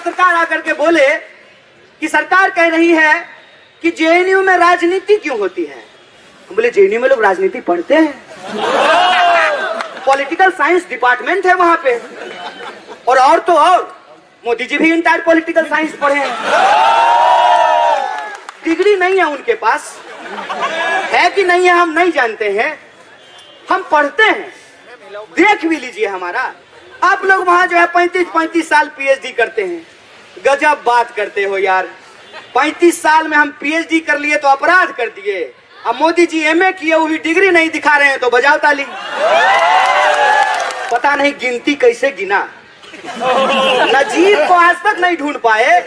पत्रकार आकर के बोले कि सरकार कह रही है कि जेएनयू में राजनीति क्यों होती है। हम बोले जेएनयू में लोग राजनीति पढ़ते हैं, पॉलिटिकल साइंस डिपार्टमेंट है वहां पे। और तो और मोदी जी भी इंटायर पॉलिटिकल साइंस पढ़े हैं। डिग्री नहीं है उनके पास, है कि नहीं है हम नहीं जानते हैं, हम पढ़ते हैं। देख भी लीजिए हमारा, आप लोग वहां जो है 35 साल पीएचडी करते हैं। गजब बात करते हो यार, 35 साल में हम पीएचडी कर लिए तो अपराध कर दिए। अब मोदी जी एमए किए हुई डिग्री नहीं दिखा रहे हैं तो बजाओ ताली। पता नहीं गिनती कैसे गिना, नजीर को आज तक नहीं ढूंढ पाए।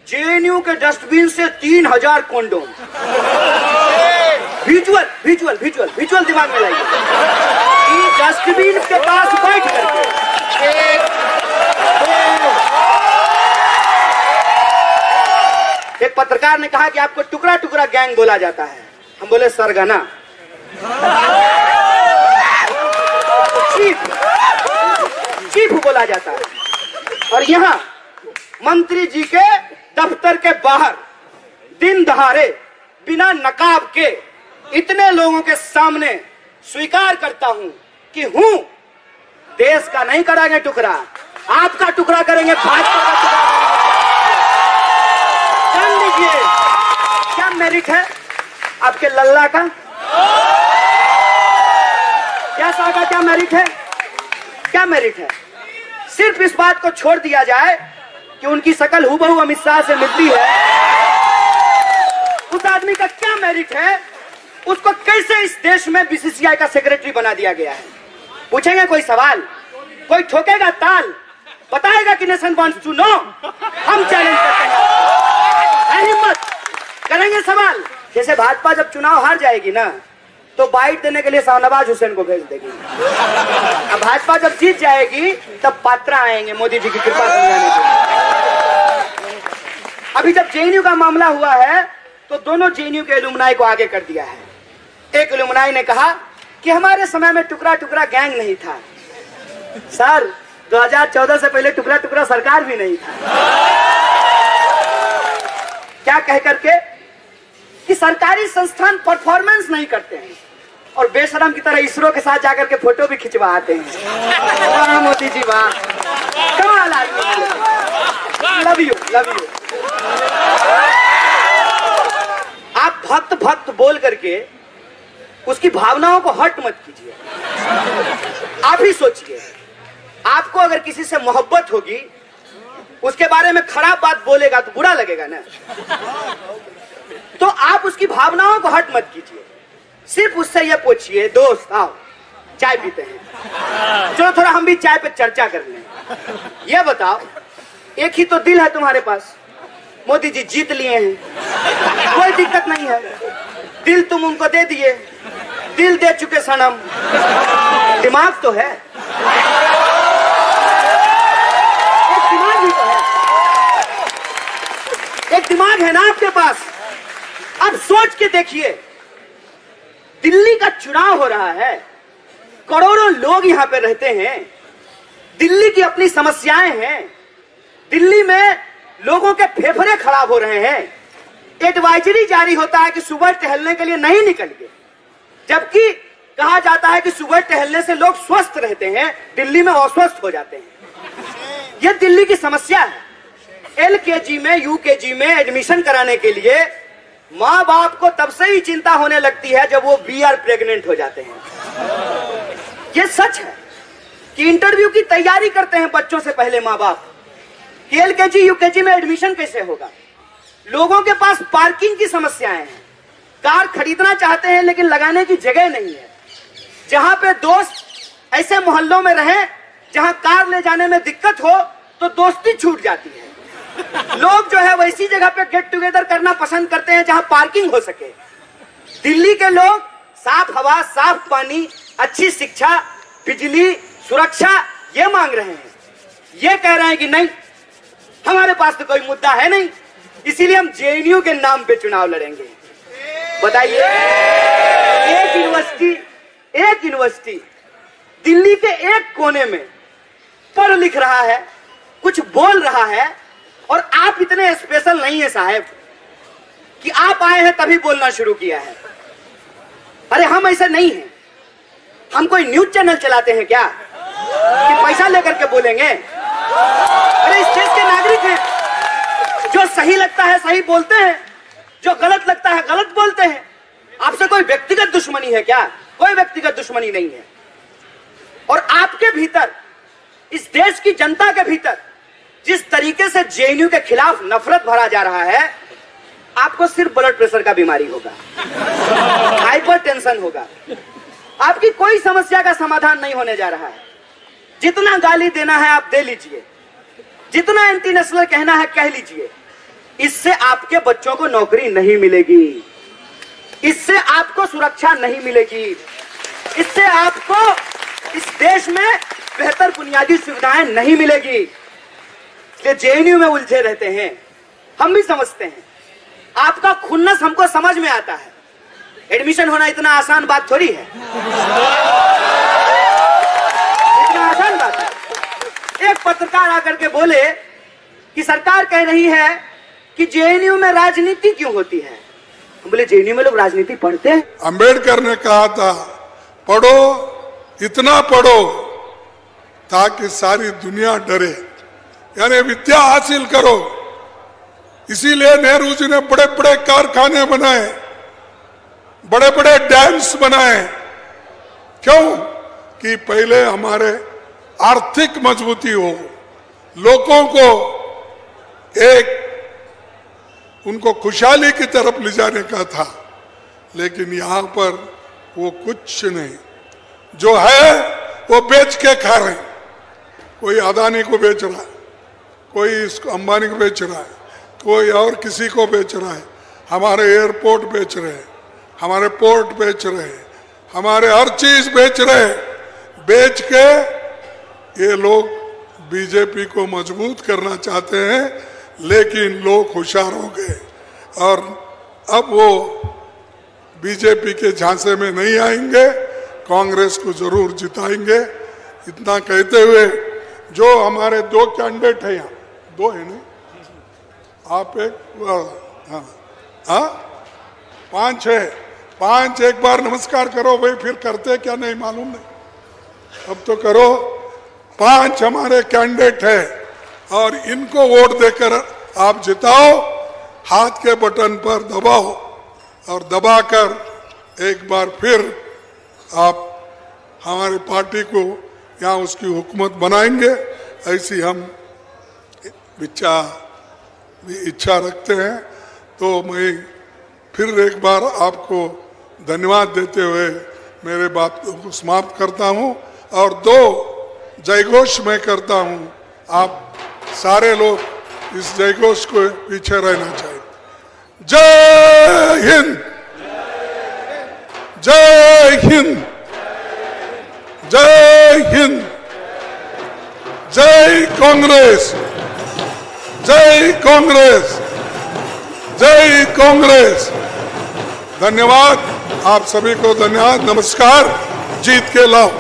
जेएनयू के डस्टबिन से 3000 कॉन्डोम। विजुअल दिमाग में लाइए। डस्टबिन के पास बैठ करके एक पत्रकार ने कहा कि आपको टुकड़ा टुकड़ा गैंग बोला जाता है। हम बोले सरगना, चीफ बोला जाता है। और यहाँ मंत्री जी के दफ्तर के बाहर दिन दहाड़े बिना नकाब के इतने लोगों के सामने स्वीकार करता हूं कि हूं, देश का नहीं कराएंगे टुकड़ा, आपका टुकड़ा करेंगे, भाजपा का टुकड़ा करेंगे। जान लीजिए क्या मेरिट है आपके लल्ला का, क्या सागा, क्या मेरिट है, क्या मेरिट है। सिर्फ इस बात को छोड़ दिया जाए कि उनकी शकल हूबहू अमित शाह से मिलती है, उस आदमी का क्या मेरिट है, उसको कैसे इस देश में बीसीसीआई का सेक्रेटरी बना दिया गया है। पूछेंगे कोई सवाल, कोई ठोकेगा ताल, बताएगा कि नेशन वांट्स टू नो। हम चैलेंज करते हैं, हिम्मत करेंगे सवाल। जैसे भाजपा जब चुनाव हार जाएगी ना तो बाइट देने के लिए शाहनवाज हुसैन को भेज देगी। अब भाजपा जब जीत जाएगी तब पात्रा आएंगे मोदी जी की कृपा समझाने के लिए। अभी जब जेएनयू का मामला हुआ है तो दोनों जेएनयू के एलुमनाई को आगे कर दिया है। एक एलुमनाई ने कहा कि हमारे समय में टुकड़ा टुकड़ा गैंग नहीं था। सर 2014 से पहले टुकड़ा टुकड़ा सरकार भी नहीं था। क्या कह करके कि सरकारी संस्थान परफॉर्मेंस नहीं करते हैं और बेशरम की तरह इसरो के साथ जाकर के फोटो भी खिंचवाते हैं। वाह मोदी जी वाह, कमाल आदमी। Love you love you. आप भक्त बोल करके उसकी भावनाओं को हर्ट मत कीजिए। आप ही सोचिए, आपको अगर किसी से मोहब्बत होगी, उसके बारे में खराब बात बोलेगा तो बुरा लगेगा ना। तो आप उसकी भावनाओं को हर्ट मत कीजिए, सिर्फ उससे ये पूछिए, दोस्त आओ चाय पीते हैं, चलो थोड़ा हम भी चाय पे चर्चा कर लें। ये बताओ, एक ही तो दिल है तुम्हारे पास, मोदी जी जीत लिए हैं, कोई दिक्कत नहीं है, दिल तुम उनको दे दिए, दिल दे चुके सनम, दिमाग तो है, एक दिमाग भी तो है, एक दिमाग है ना आपके पास। अब सोच के देखिए, दिल्ली का चुनाव हो रहा है, करोड़ों लोग यहां पे रहते हैं, दिल्ली की अपनी समस्याएं हैं, दिल्ली में लोगों के फेफड़े खराब हो रहे हैं। एडवाइजरी जारी होता है कि सुबह टहलने के लिए नहीं निकलिए, जबकि कहा जाता है कि सुबह टहलने से लोग स्वस्थ रहते हैं, दिल्ली में अस्वस्थ हो जाते हैं। यह दिल्ली की समस्या है। एलकेजी में यूकेजी में एडमिशन कराने के लिए माँ बाप को तब से ही चिंता होने लगती है जब वो बीआर प्रेग्नेंट हो जाते हैं। ये सच है कि इंटरव्यू की तैयारी करते हैं बच्चों से पहले माँ बाप कि एलकेजी यूकेजी में एडमिशन कैसे होगा। लोगों के पास पार्किंग की समस्याएं हैं, कार खरीदना चाहते हैं लेकिन लगाने की जगह नहीं है। जहां पे दोस्त ऐसे मोहल्लों में रहे जहां कार ले जाने में दिक्कत हो तो दोस्ती छूट जाती है। लोग जो है वैसी जगह पे गेट टुगेदर करना पसंद करते हैं जहां पार्किंग हो सके। दिल्ली के लोग साफ हवा, साफ पानी, अच्छी शिक्षा, बिजली, सुरक्षा ये मांग रहे हैं। ये कह रहे हैं कि नहीं, हमारे पास तो कोई मुद्दा है नहीं, इसीलिए हम जेएनयू के नाम पे चुनाव लड़ेंगे। बताइए, एक यूनिवर्सिटी दिल्ली के एक कोने में पढ़ लिख रहा है, कुछ बोल रहा है और आप इतने स्पेशल नहीं है साहब कि आप आए हैं तभी बोलना शुरू किया है। अरे हम ऐसे नहीं हैं। हम कोई न्यूज चैनल चलाते हैं क्या कि पैसा लेकर के बोलेंगे? अरे इस देश के नागरिक हैं, जो सही लगता है सही बोलते हैं, जो गलत लगता है गलत बोलते हैं। आपसे कोई व्यक्तिगत दुश्मनी है क्या? कोई व्यक्तिगत दुश्मनी नहीं है। और आपके भीतर, इस देश की जनता के भीतर जिस तरीके से जेएनयू के खिलाफ नफरत भरा जा रहा है, आपको सिर्फ ब्लड प्रेशर का बीमारी होगा, हाइपर टेंशन होगा। आपकी कोई समस्या का समाधान नहीं होने जा रहा है। जितना गाली देना है आप दे लीजिए, जितना एंटी नेशनल कहना है कह लीजिए। इससे आपके बच्चों को नौकरी नहीं मिलेगी, इससे आपको सुरक्षा नहीं मिलेगी, इससे आपको इस देश में बेहतर बुनियादी सुविधाएं नहीं मिलेगी। इसलिए जेएनयू में उलझे रहते हैं। हम भी समझते हैं, आपका खुन्नस हमको समझ में आता है। एडमिशन होना इतना आसान बात थोड़ी है, इतना आसान बात है। एक पत्रकार आकर के बोले कि सरकार कह रही है कि जेएनयू में राजनीति क्यों होती है। हम बोले जेएनयू में लोग राजनीति पढ़ते हैं? अंबेडकर ने कहा था पढ़ो, इतना पढ़ो ताकि सारी दुनिया डरे, यानी विद्या हासिल करो। इसीलिए नेहरू जी ने बड़े बड़े कारखाने बनाए, बड़े बड़े डैम्स बनाए। क्यों? कि पहले हमारे आर्थिक मजबूती हो, लोगों को एक उनको खुशहाली की तरफ ले जाने का था। लेकिन यहाँ पर वो कुछ नहीं, जो है वो बेच के खा रहे हैं। कोई अदानी को बेच रहा है, कोई इसको अंबानी को बेच रहा है, कोई और किसी को बेच रहा है। हमारे एयरपोर्ट बेच रहे हैं, हमारे पोर्ट बेच रहे हैं, हमारे हर चीज बेच रहे हैं। बेच के ये लोग बीजेपी को मजबूत करना चाहते हैं, लेकिन लोग होशियार हो गए और अब वो बीजेपी के झांसे में नहीं आएंगे, कांग्रेस को जरूर जिताएंगे। इतना कहते हुए, जो हमारे दो कैंडिडेट है, यहाँ दो है नहीं, आप एक, हाँ हाँ, पांच है, पांच एक बार नमस्कार करो भाई, फिर करते क्या नहीं मालूम नहीं, अब तो करो। पांच हमारे कैंडिडेट है और इनको वोट देकर आप जिताओ, हाथ के बटन पर दबाओ और दबाकर एक बार फिर आप हमारी पार्टी को यहाँ उसकी हुकूमत बनाएंगे। ऐसी हम इच्छा रखते हैं। तो मैं फिर एक बार आपको धन्यवाद देते हुए मेरे बात को समाप्त करता हूँ और दो जयघोष मैं करता हूँ। आप सारे लोग इस जयघोष को पीछे रहना चाहिए। जय हिंद, जय हिंद, जय हिंद, जय कांग्रेस, जय कांग्रेस, जय कांग्रेस। धन्यवाद, आप सभी को धन्यवाद। नमस्कार। जीत के लाओ।